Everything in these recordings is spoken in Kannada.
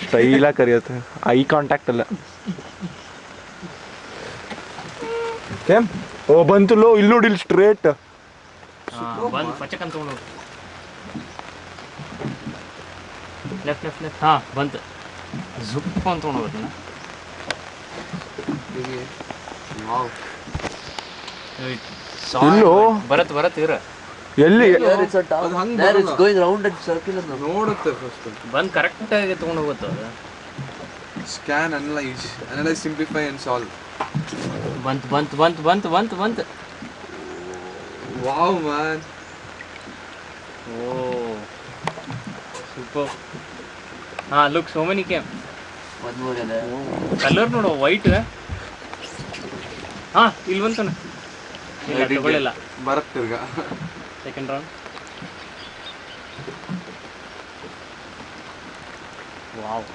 ಸ್ಟೈಲಾಗಿ ಕರೆಯುತ್ತೆ, ಐ ಕಾಂಟ್ಯಾಕ್ಟ್ ಅಲ್ಲ. ಏನ್ ಓ ಬಂತು ಲೋ, ಇಲ್ಲಿ ನೋಡಿ, ಇಲ್ಲಿ ಸ್ಟ್ರೇಟ್ ಬಂದು ಪಚಕ್ ಅಂತ ತೊಗೊಂಡು ಲೆಫ್ಟ್ ಲೆಫ್ಟ್ ಲೆಫ್ಟ್. ಹಾಂ ಬಂತು, ಜುಪ್ ಅಂತ ತೊಗೊಂಡು ಹೋಗ್ತಾನೆ. ಇಲ್ಲೋ ಬರತ್ ಇರ ಎಲ್ಲಿ ನೋಡುತ್ತೆ ಫಸ್ಟ್, ಬಂದು ಕರೆಕ್ಟಾಗಿ ತೊಗೊಂಡು ಹೋಗುತ್ತೆ ಅದು. Scan, analyse, simplify and solve. ಬಂತು. Wow man, oh super. ಹಾಂ look so many came. Colour ನೋಡು ವೈಟ್. ಹಾಂ ಇಲ್ಲಿ ಬಂತಾನೆ, ಇಲ್ಲ ತಗೊಳ್ಳಿಲ್ಲ, ಬರತ್ತಿರ್ಗ second round. Wow,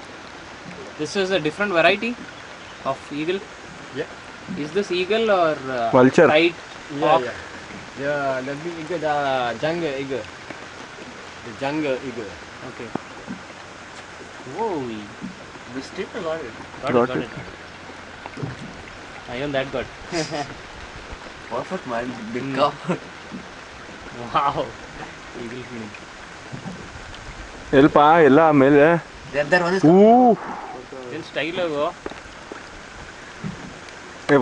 this is a different variety of eagle. Is this eagle or vulture? Kite? The big eagle, the jungle eagle. The jungle eagle. Okay. Whoa. Missed it or got it? Got it. Even that got. Perfect man, big cow. Wow. Eagle feeding. ಎಲ್ಪ ಎಲ್ಲ ಆಮೇಲೆ There one is. Then style ಆಗೋ.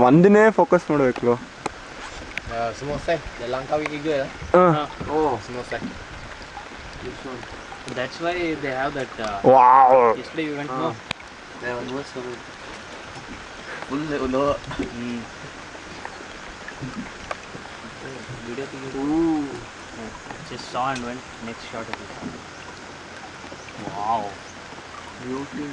ಒಂದನೇ ಫೋಕಸ್ ಮಾಡಬೇಕು. Small size, the Langkawi eagle. Oh, Small size. That's why they have that. Wow, Yesterday you went no. There one was full low. Video thing. Just saw and went next shot of it. Wow. beauty.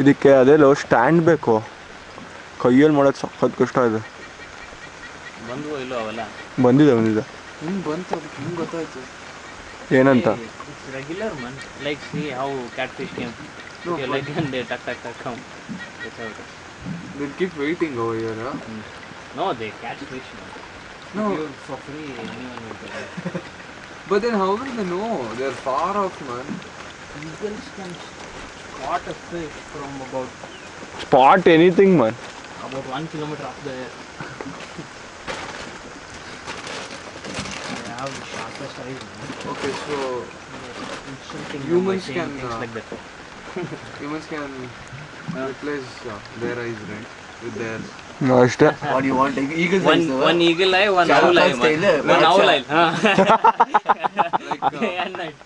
ಇದಕ್ಕೆ ಅದೆಲ್ಲೋ ಸ್ಟ್ಯಾಂಡ್ ಬೇಕು, ಕೈಯಲ್ಲಿ ಮಾಡೋದು ಸಖತ್ ಕಷ್ಟ ಇದೆ. ಬಂದು ಇಲ್ಲೋ ಅವೆಲ್ಲ ಬಂದಿದೆ ಹಿಂಗೆ ಬಂತು, ಹಿಂಗೆ ಗೊತ್ತಾಯ್ತು ಏನಂತ. Regular Mann like C how cat fish came like and they tuck come. That's how it is. They keep waiting over here, huh? No, they catch fish. No. You for free, anyone will get it. But then how will they know? They're far off, man. Eagles can spot a fish from about spot anything Mann. 1 kilometer up there. They have the sharpest eyes. Okay, so Insulting Humans can, things like that. humans can replace their eyes, right? With theirs. ಅಷ್ಟೇ. What do you want? Eagle One eagle eye, one Shahrukh owl eye. Khan style, One Bacha. owl eye. Like Day and night.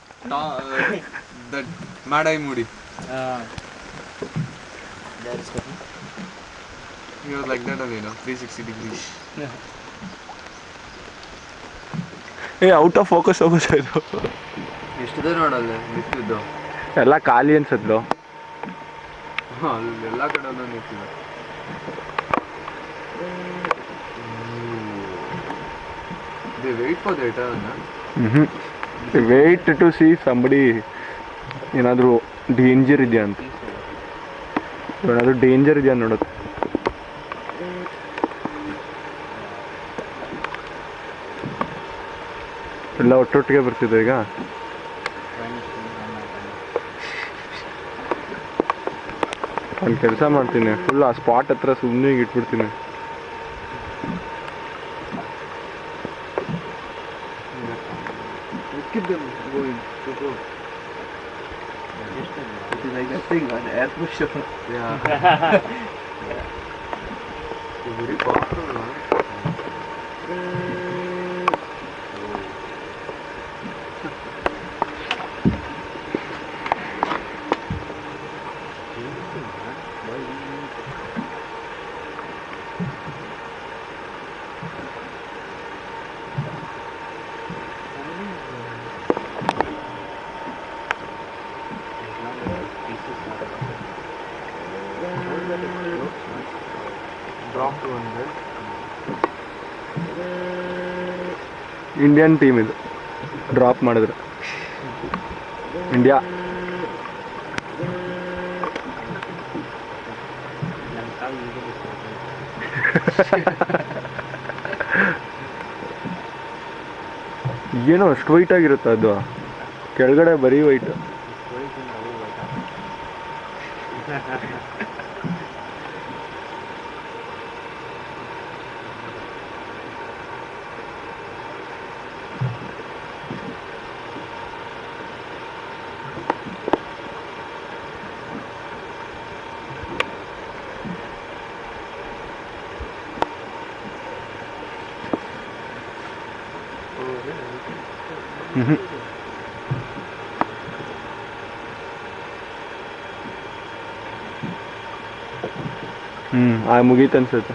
that Mad Eye Moody. There is one. He was like that only, 360 degrees. Out of focus ಹೋಗುತ್ತೆ ಇದು. ಎಷ್ಟಿದೆ ನೋಡಲ್ಲ ನಿಂತಿದ್ದು, ಎಲ್ಲ ಖಾಲಿ ಅನ್ಸತ್ಲು. ಅಲ್ಲಿ ಎಲ್ಲ ಕಡೆ ನಿಂತಿದೆ. They wait for their turn, huh? Wait to see somebody ಏನಾದರೂ ಡೇಂಜರ್ ಇದೆಯಾ ಅಂತ, ಏನಾದರೂ ಡೇಂಜರ್ ಇದೆಯಾ ನೋಡೋದು. ಎಲ್ಲ ಒಟ್ಟೊಟ್ಟಿಗೆ ಬರ್ತಿದೆ ಈಗ. ಒಂದು ಕೆಲಸ ಮಾಡ್ತೀನಿ, ಫುಲ್ ಆ ಸ್ಪಾಟ್ ಹತ್ರ ಸುಮ್ಮನೆ ಇಟ್ಬಿಡ್ತೀನಿ. Keep them going. It is like that thing, an air pusher. Yeah. It's very powerful, man. Dropped one there. Indian team ಇದು ಡ್ರಾಪ್ ಮಾಡಿದ್ರೆ ಇಂಡಿಯಾ. ಏನೋ ಅಷ್ಟು ವೈಟ್ ಆಗಿರುತ್ತೆ ಅದು, ಕೆಳಗಡೆ ಬರೀ ವೈಟ್. ಮುಗೀತು ಅನ್ಸುತ್ತೆ.